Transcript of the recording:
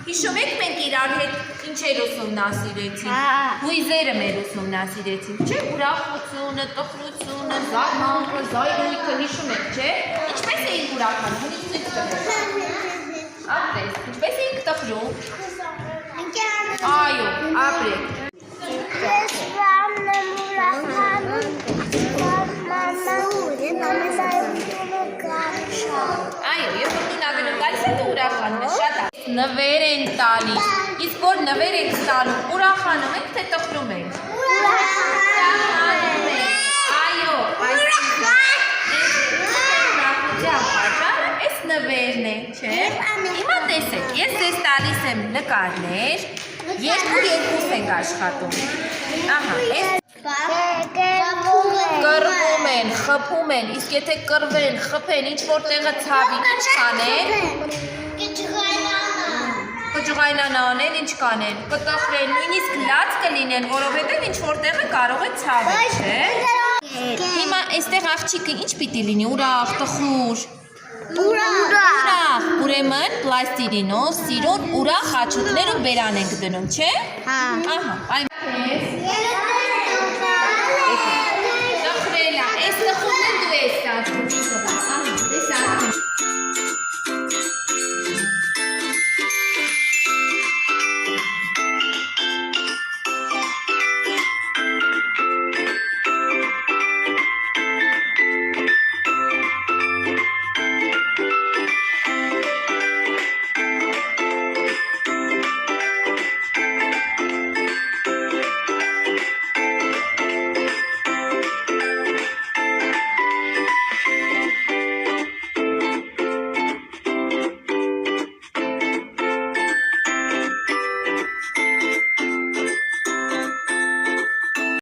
Հիշում եք մենք իրար հետ ինչեր ուսումնասիրեցինք, հույզերը մեր ուսումնասիրեցինք, չէ՞, ուրախությունը, տխրությունը, զարմանքը, զայրույթը, հիշում եք, չէ՞։ Ինչպես էինք ուրախանում, հունից ցույց տվեք։ Ապրես, ինչպես էինք տխրում։ Այո, ապրեք։ Այո, երբ որ դու նավերում գալիս է, դու ուրախանում ես, շատ է։ Նվեր են տալիս, իսկ որ նվեր ենք տալու, ուրախանում ենք, թե տխրում ենք։ Ուրախանում ենք, այո, այս նվերն է, չէ։ Հիմա տեսեք, ես ձեզ տալիս եմ նկարներ, երկու-երկուս ենք աշխատում։ Ահա, այս կռվում են, խփում են, իսկ եթե կռվեն, խփեն, ինչ-որ տեղը ցավի, ինչ կանեն։ Կջղայնանան, ինչ կանեն, կտխրեն, նույնիսկ լաց կլինեն, որովհետև ինչ-որ տեղը կարող է ցավել, չէ։ Հիմա այստեղ աղջիկը ինչ պիտի լինի, ուրախ, տխուր։ Ուրախ, ուրեմն պլաստիլինով սիրուն ուրախ հաչուկներ ու բերան ենք դնում, չէ։ Ահա, այ